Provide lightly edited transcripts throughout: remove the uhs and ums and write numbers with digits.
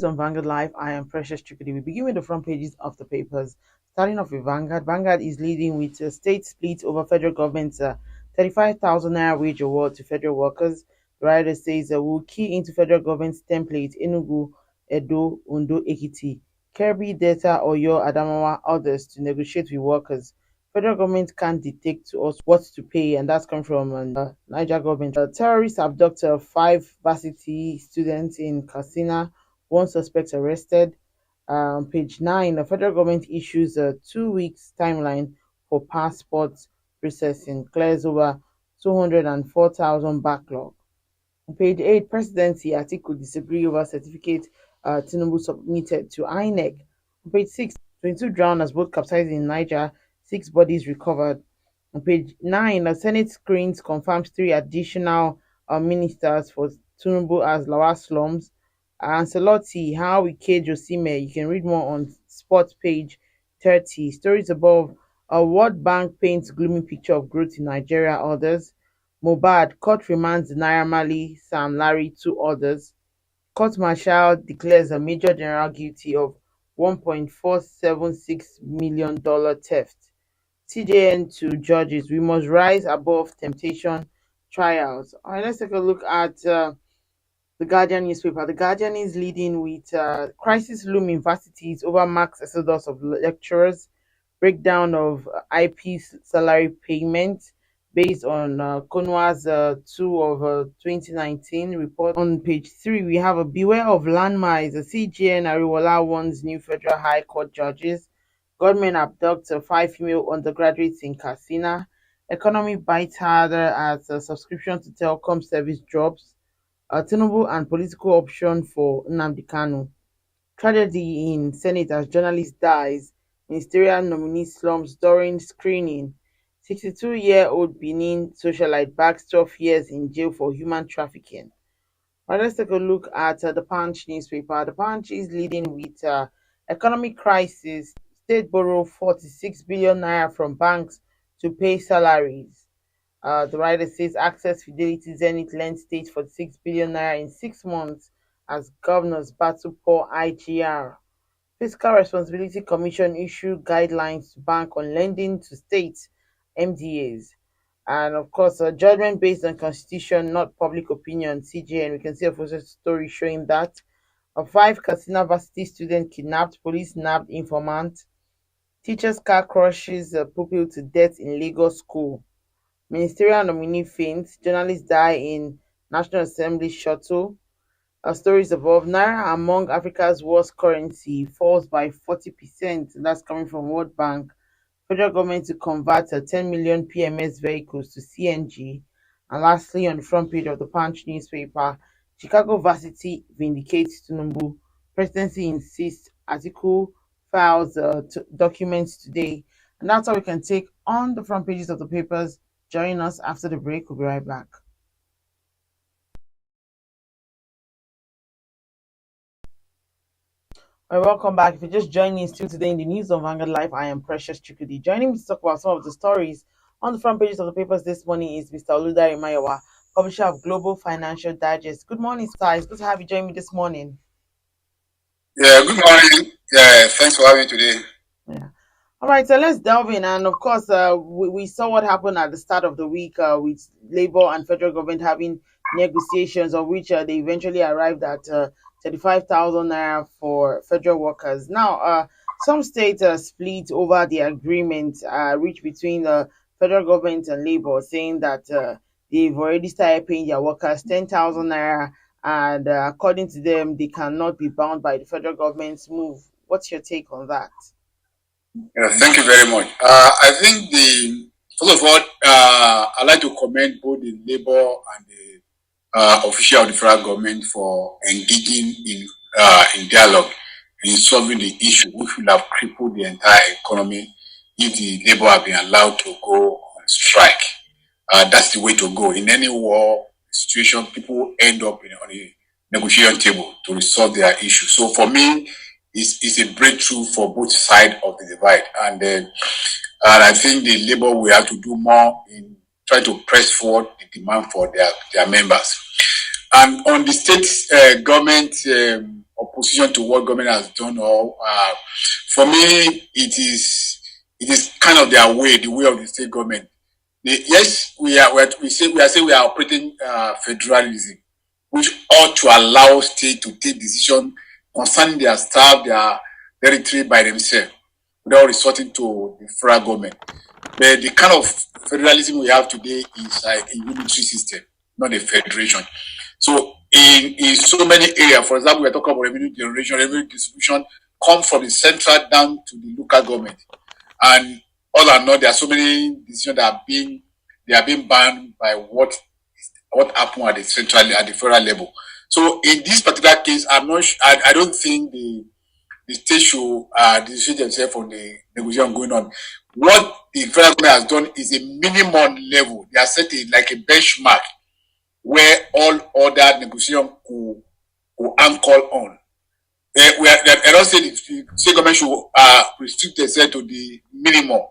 On Vanguard Live, I am Precious Chukudi. We begin with the front pages of the papers. Starting off with Vanguard. Vanguard is leading with a state split over federal government's 35,000 naira wage award to federal workers. The writer says we'll key into federal government's template Enugu, Edo, Ondo, Ekiti, Kirby, Delta, Oyo, Adamawa, others to negotiate with workers. Federal government can't dictate to us what to pay, and that's coming from Niger government. Terrorists abduct five varsity students in Katsina, one suspect arrested. Page 9, the federal government issues a 2 weeks timeline for passport processing, clears over 204,000 backlog. On page 8, Presidency, Atiku disagree over certificate Tinubu submitted to INEC. On page 6, 22 drowners, both capsized in Niger, 6 bodies recovered. On page 9, the Senate screens confirms 3 additional ministers for Tinubu as Lawal slumps. Ancelotti, how we cage Osimhen. You can read more on sports page 30. Stories above. World Bank paints gloomy picture of growth in Nigeria. Others. Mohbad, court remands Naira Marley, Sam Larry, 2 others. Court martial declares a major general guilty of $1.476 million theft. CJN to judges, we must rise above temptation trials. All right, let's take a look at the Guardian newspaper. The Guardian is leading with crisis loom universities over max exodus of lecturers, breakdown of IP salary payment based on Konwa's 2 of 2019 report. On page 3, we have a beware of landmines. The CGN Ariwola warns new federal high court judges. Government abducts 5 female undergraduates in Katsina. Economy bites harder as subscription to telecom service drops. Tinubu and political option for Nnamdi Kanu. Tragedy in Senate as journalist dies. Ministerial nominee slumps during screening. 62-year-old Benin socialite backs 12 years in jail for human trafficking. All right, let's take a look at the Punch newspaper. The Punch is leading with economic crisis. State borrow 46 billion naira from banks to pay salaries. The writer says Access Fidelity Zenith lent state 46 billion naira in 6 months as governors battle poor IGR. Fiscal Responsibility Commission issue guidelines to bank on lending to states, MDAs. And of course, a judgment based on constitution, not public opinion, CJN. We can see a photo story showing that. 5 Katsina varsity students kidnapped, police nabbed informant. Teacher's car crushes pupil to death in Lagos school. Ministerial nominee faints. Journalists die in National Assembly shuttle. Stories above. Naira among Africa's worst currency falls by 40%. That's coming from World Bank. Federal government to convert 10 million PMS vehicles to CNG. And lastly, on the front page of the Punch newspaper, Chicago Varsity vindicates Tinubu. Presidency insists Atiku files documents today. And that's all we can take on the front pages of the papers. Join us after the break. We'll be right back. All right, welcome back. If you're just joining us still today in the news on Vanguard Live, I am Precious Chukudi. Joining me to talk about some of the stories on the front pages of the papers this morning is Mr. Oludari Mayowa, publisher of Global Financial Digest. Good morning, sir. It's good to have you join me this morning. Yeah, good morning. Yeah, thanks for having me today. Yeah. All right, so let's delve in. And of course, we saw what happened at the start of the week with Labour and federal government having negotiations, of which they eventually arrived at 35,000 naira for federal workers. Now, some states split over the agreement reached between the federal government and Labour, saying that they've already started paying their workers 10,000 naira, and according to them, they cannot be bound by the federal government's move. What's your take on that? Yeah, thank you very much. I think first of all, I'd like to commend both the Labour and the official of the federal government for engaging in dialogue and in solving the issue, which will have crippled the entire economy if the Labour have been allowed to go on strike. That's the way to go. In any war situation, people end up on a negotiation table to resolve their issue. So for me, it's a breakthrough for both sides of the divide. And I think the Labour will have to do more in trying to press forward the demand for their members. And on the state government opposition to what government has done, or for me, it is kind of their way, the way of the state government. Yes, we are saying we are operating federalism, which ought to allow state to take decision concerning their staff, their territory by themselves, without resorting to the federal government. But the kind of federalism we have today is like a unitary system, not a federation. So in so many areas, for example, we're talking about revenue generation, revenue distribution, come from the central down to the local government. And all and all, there are so many decisions that are being banned by what happened at the central, at the federal level. So in this particular case, I don't think the state should dissociate themselves from the negotiation going on. What the federal government has done is a minimum level. They are setting like a benchmark where all other negotiation could anchor on. I don't say the state government should restrict themselves to the minimum.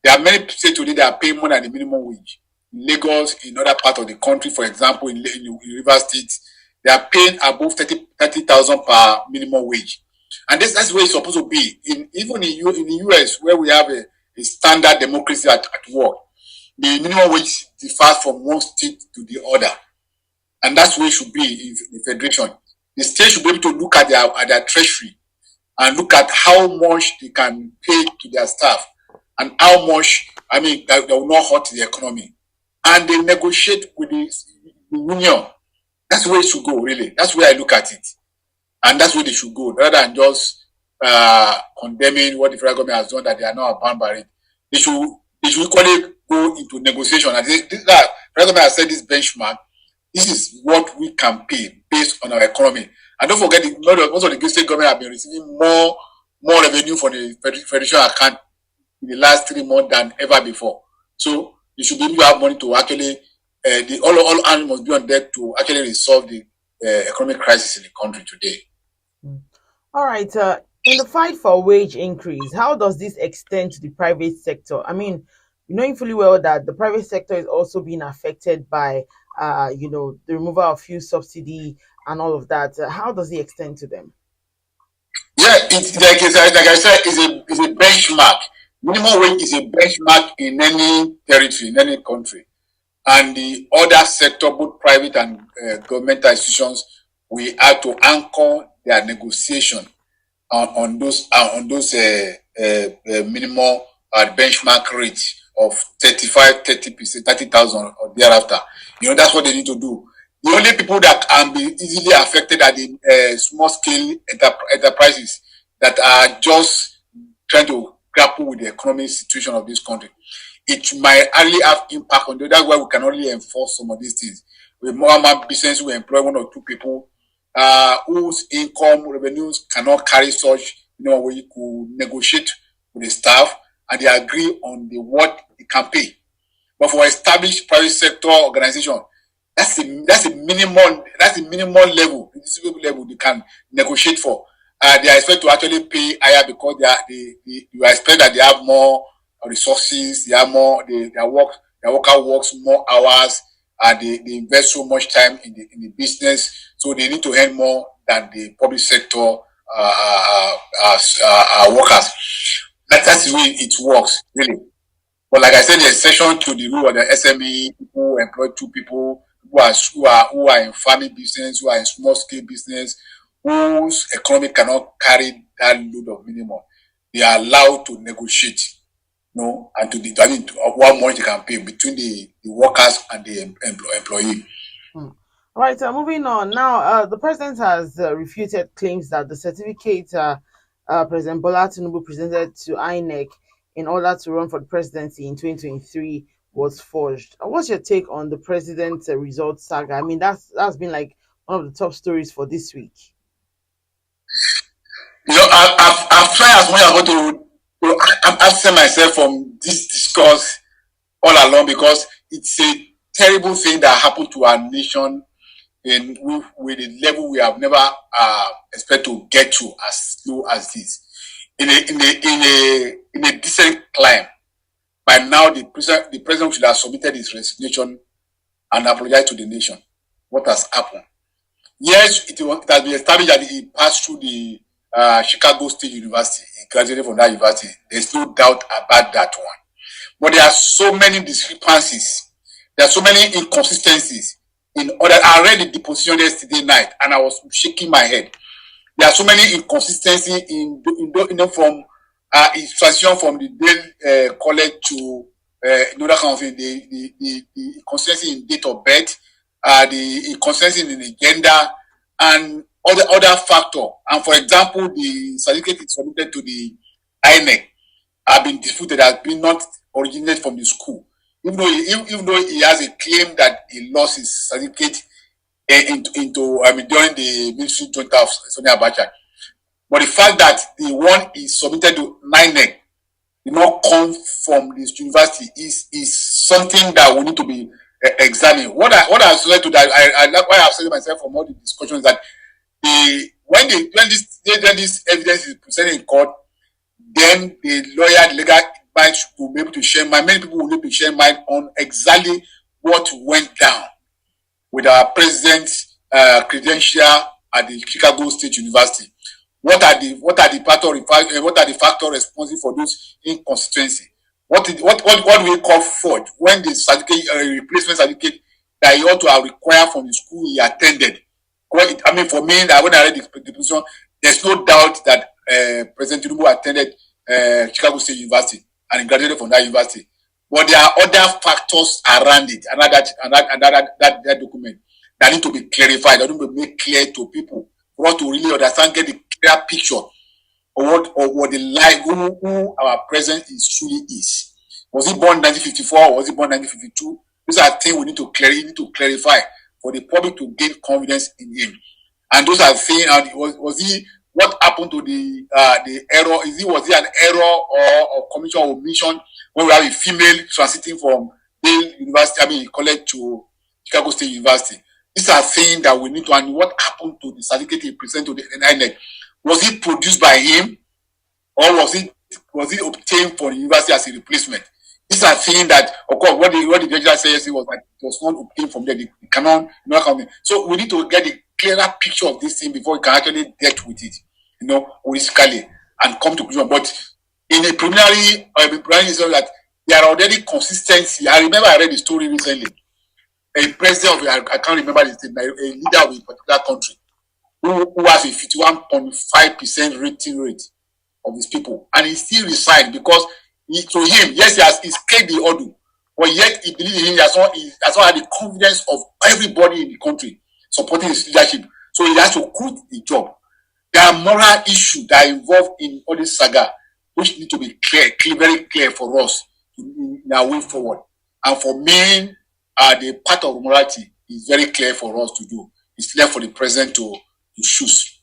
There are many states today that are paying more than the minimum wage. In Lagos, in other parts of the country, for example, in River State, they are paying above 30,000 per minimum wage. And that's where it's supposed to be. Even in the US, where we have a standard democracy at work, the minimum wage differs from one state to the other. And that's where it should be in the federation. The state should be able to look at their treasury and look at how much they can pay to their staff and how much, that will not hurt the economy. And they negotiate with the union. That's where it should go, really. That's where I look at it. And that's where they should go, rather than just condemning what the federal government has done, that they are not bound by it. They should equally go into negotiation. And the federal government has set this benchmark. This is what we can pay based on our economy. And don't forget, most of the state government have been receiving more revenue from the federation account in the last 3 months than ever before. So you should be able to have money to actually, all hands must be on deck to actually resolve the economic crisis in the country today. All right. In the fight for wage increase, how does this extend to the private sector? Knowing fully well that the private sector is also being affected by, the removal of fuel subsidy and all of that. How does it extend to them? Yeah, it's like I said, it's a benchmark. Minimum wage is a benchmark in any territory, in any country. And the other sector, both private and governmental institutions, we have to anchor their negotiation on those minimum benchmark rates of 30%, 30,000 or thereafter. That's what they need to do. The only people that can be easily affected are the small scale enterprises that are just trying to grapple with the economic situation of this country. It might only have impact on them. That's why we can only enforce some of these things. With more business, we employ 1 or 2 people whose income revenues cannot carry such, where you could negotiate with the staff and they agree on what it can pay. But for established private sector organization, that's the minimum level, the level they can negotiate for. They are expected to actually pay higher because you expect that they have more resources, they have more, their worker works more hours, and they invest so much time in the business, so they need to earn more than the public sector workers. That's the way it works, really. But like I said, the exception to the rule of the SME, people who employ 2 people who are in farming business, who are in small scale business, whose economy cannot carry that load of minimum, they are allowed to negotiate, and to determine what much they can pay between the workers and the employee. All right, moving on. Now, the president has refuted claims that the certificate President Bola Tinubu presented to INEC in order to run for the presidency in 2023 was forged. What's your take on the president's results saga? That's been like one of the top stories for this week. I've tried as much as possible to absent myself from this discourse all along, because it's a terrible thing that happened to our nation with a level we have never expected to get to as low as this. In a decent climb, by now the president should have submitted his resignation and apologized to the nation. What has happened? Yes, it has been established that he passed through the Chicago State University. He graduated from that university. There's no doubt about that one. But there are so many discrepancies. There are so many inconsistencies. In order, I read the deposition yesterday night, and I was shaking my head. There are so many inconsistencies from his transition from the Dale College to another kind of thing. The inconsistency in date of birth, the inconsistency in the gender, and other factor. And for example, the certificate is submitted to the INEC have been disputed, has been not originated from the school. Even though he has a claim that he lost his certificate during the ministry joint of Sonia Abacha. But the fact that the one is submitted to INEC did not come from this university is something that we need to be examining. What I said to that, I like why I've said myself from all the discussions that when this evidence is presented in court, then the lawyer, the legal mind will be able to share mind. Many people will be able to share mind on exactly what went down with our president's credential at the Chicago State University. What are the factors responsible for those inconsistencies? What do we call fraud when the certificate replacement certificate that he ought to have required from the school he attended? I mean, for me, when I read the position, there's no doubt that President Tinubu attended Chicago State University and he graduated from that university. But there are other factors around it, and that document that need to be clarified, that need to be made clear to people for us to really understand, get the clear picture of what the life, who our president truly is. Was he born 1954? Was he born 1952? These are things we need to clarify for the public to gain confidence in him. And those are things. Was he? What happened to the error? Was it an error or commission or omission when we have a female transiting from Yale University, college to Chicago State University? These are things that we need to understand. What happened to the certificate he presented to the INEC? Was it produced by him, or was it obtained for the university as a replacement? These are things that, of course, what the judge says was that it was not obtained from there. They cannot, so we need to get a clearer picture of this thing before we can actually deal with it, holistically, and come to conclusion. But in a preliminary that there are already consistency. I remember I read the story recently. A president of, I can't remember his name, a leader of a particular country who has a 51.5% rating rate of his people, and he still resigned because to him, yes, he's cleared the order, but yet he believes in him. He has not had the confidence of everybody in the country supporting his leadership, so he has to quit the job. There are moral issues that are involved in all this saga, which need to be very clear for us in our way forward. And for me, the part of morality is very clear for us to do. It's left for the president to choose.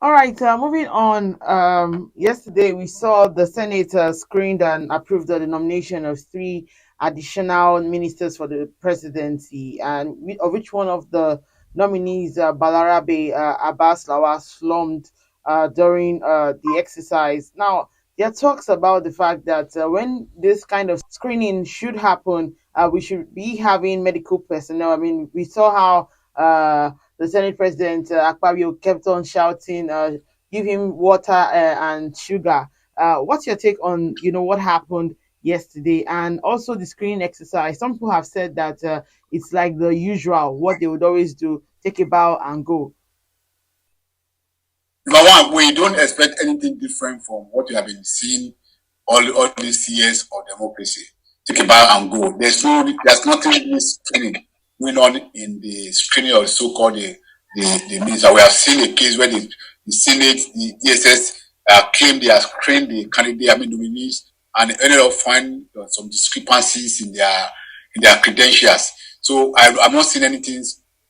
All right, moving on. Yesterday, we saw the Senate screened and approved the nomination of 3 additional ministers for the presidency, and of which one of the nominees, Balarabe Abbas Lawal, slumped during the exercise. Now, there are talks about the fact that when this kind of screening should happen, we should be having medical personnel. I mean, we saw how the Senate President Akpabio kept on shouting, "Give him water and sugar." What's your take on what happened yesterday, and also the screening exercise? Some people have said that it's like the usual, what they would always do: take a bow and go. Number one, we don't expect anything different from what you have been seeing all these years of democracy. Take a bow and go. There's nothing in this screening going on in the screening of so-called the minister. We have seen a case where the Senate, the DSS claimed they have screened the candidate, nominees, and ended up finding some discrepancies in their credentials. So I'm not seeing anything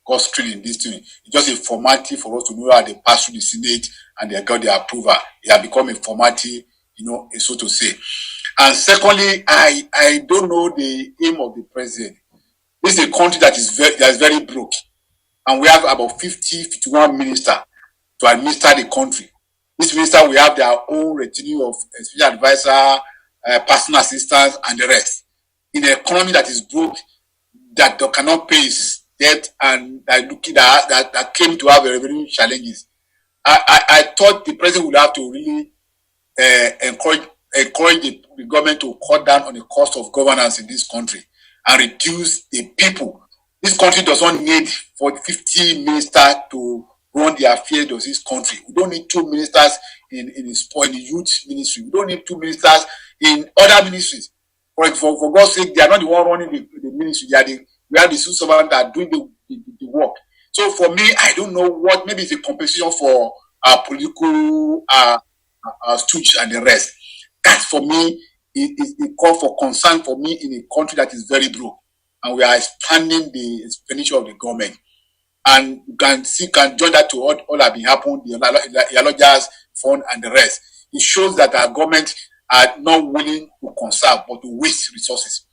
called screening this thing. It's just a formality for us to know how they pass through the Senate and they got their approval. It has become a formality, so to say. And secondly, I don't know the aim of the president. This is a country that is very broke, and we have about 51 ministers to administer the country. This minister will have their own retinue of special advisor, personal assistants, and the rest. In an economy that is broke, that cannot pay its debt and that came to have revenue challenges. I thought the president would have to really encourage the government to cut down on the cost of governance in this country and reduce the people. This country does not need for 50 ministers to run the affairs of this country. We don't need 2 ministers in the youth ministry. We don't need 2 ministers in other ministries. For God's sake, they are not the one running the ministry. We are the civil servants that are doing the work. So for me, I don't know what, maybe it's a compensation for political stooge and the rest. That for me is a call for concern for me in a country that is very broke, and we are expanding the expenditure of the government. And you can join that to all that been happening, the Iyaloja's fund and the rest. It shows that our government are not willing to conserve but to waste resources.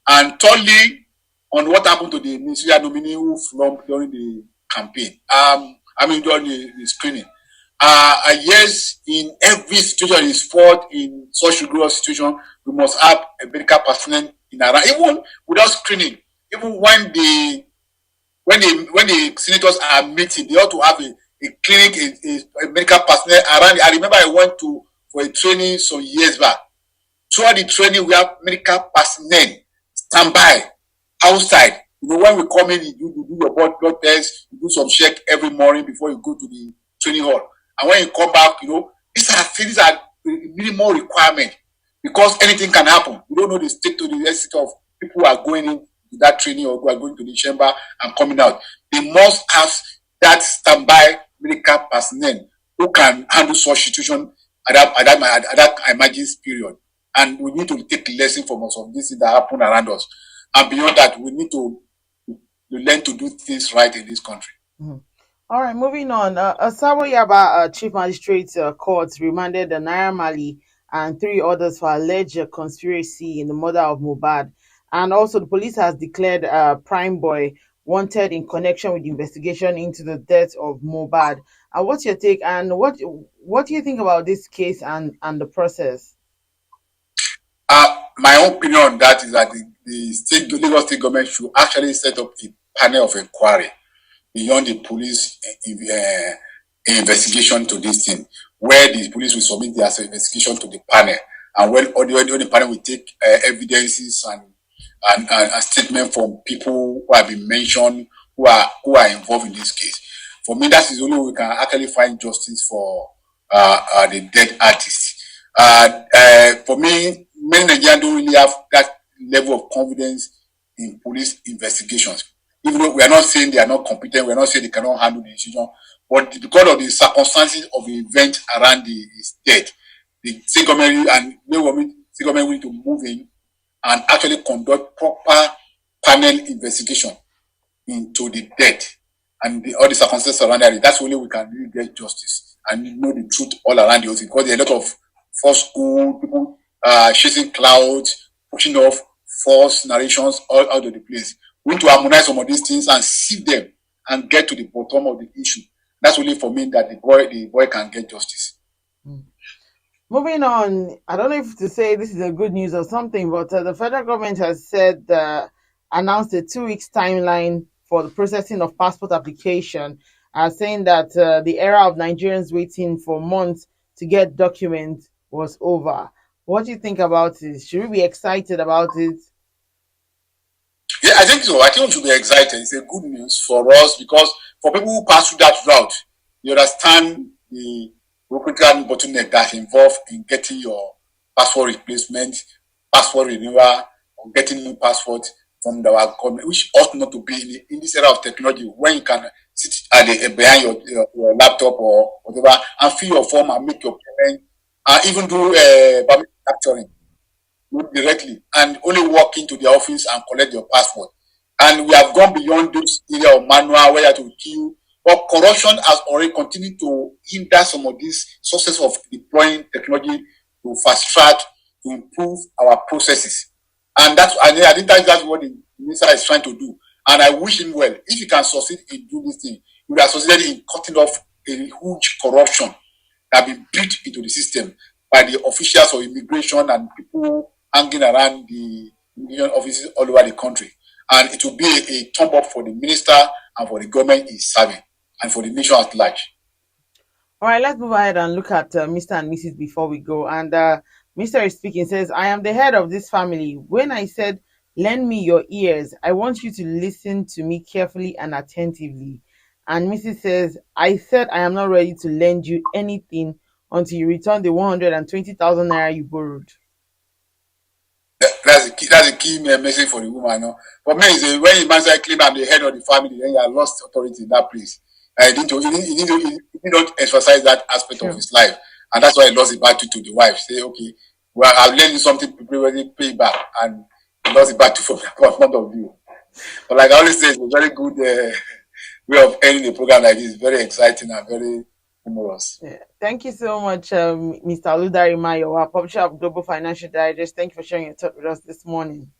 And thirdly, on what happened to the ministerial nominee who flunked during the campaign, during the screening. Yes, in every situation is fought in such rigorous situation, we must have a medical personnel in around, even without screening. Even when the senators are meeting, they ought to have a clinic, a medical personnel around. I remember I went for a training some years back. Throughout the training, we have medical personnel standby outside. When we come in, you do your blood test, you do some check every morning before you go to the training hall. And when you come back, these are minimal requirement, because anything can happen. You don't know the state to the extent of people who are going into that training or who are going to the chamber and coming out. They must have that standby medical personnel who can handle such situation at that emergency period. And we need to take lesson from some of these things that happen around us. And beyond that, we need to learn to do things right in this country. Mm-hmm. All right, moving on. Sabo Yaba Chief Magistrate Court remanded Naira Marley and 3 others for alleged conspiracy in the murder of Mohbad. And also, the police has declared Prime Boy wanted in connection with the investigation into the death of Mohbad. What's your take, and what do you think about this case and the process? My opinion on that is that the Lagos State government should actually set up a panel of inquiry beyond the police investigation to this thing, where the police will submit their investigation to the panel, and when the panel will take evidences and a statement from people who have been mentioned, who are involved in this case. For me, that is the only way we can actually find justice for the dead artist. For me, many Nigerians don't really have that level of confidence in police investigations. Even though we are not saying they are not competent, we are not saying they cannot handle the decision, but because of the circumstances of the event around his death, the state government and state government need to move in and actually conduct proper panel investigation into the death and all the circumstances surrounding it. That's only we can really get justice and know the truth all around the whole thing. Because there are a lot of false school people chasing clouds, pushing off false narrations all out of the place. We need to harmonize some of these things and see them and get to the bottom of the issue. That's only for me that the boy can get justice. Moving on, I don't know if to say this is a good news or something, but the federal government has announced a 2 weeks timeline for the processing of passport application, saying that the era of Nigerians waiting for months to get documents was over. What do you think about it? Should we be excited about it? Yeah, I think so. I think we should be excited. It's a good news for us, because for people who pass through that route, you understand the bureaucratic bottleneck that's involved in getting your passport replacement, passport renewal, or getting new passport from our government, which ought not to be in this era of technology, when you can sit behind your laptop or whatever and fill your form and make your payment, and even do permit capturing directly, and only walk into the office and collect your passport. And we have gone beyond this area of manual where you have to queue. But corruption has already continued to hinder some of these sources of deploying technology to fast track, to improve our processes. And I think that's what the minister is trying to do. And I wish him well. If he can succeed in doing this thing, he will have succeeded in cutting off a huge corruption that has been built into the system by the officials of immigration and people hanging around the immigration offices all over the country. and it will be a thumb up for the minister and for the government he's serving and for the nation at large. All right, let's move ahead and look at Mr. and Mrs. before we go. And Mr. is speaking, says, I am the head of this family. When I said, lend me your ears, I want you to listen to me carefully and attentively. And Mrs. says, I said I am not ready to lend you anything until you return the 120,000 naira you borrowed. That's a key message for the woman. No? For me, is when you man claim I'm the head of the family, then you have lost authority in that place. He did not emphasize that aspect of his life, and that's why he lost the battle to the wife. Say, okay, well, I'll lend you something, people already pay back, and he lost the battle from that point of view. But like I always say, it's a very good way of ending a program like this. Very exciting and very humorous. Yeah. Thank you so much, Mr. Oludari Mayo, publisher of Global Financial Digest. Thank you for sharing your thought with us this morning.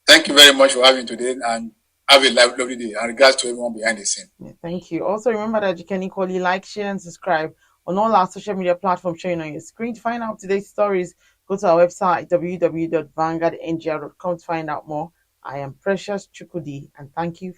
Thank you very much for having me today, and have a lovely day. And regards to everyone behind the scene. Yeah, thank you. Also, remember that you can equally like, share, and subscribe on all our social media platforms showing on your screen. To find out today's stories, go to our website www.vanguardngr.com to find out more. I am Precious Chukudi, and thank you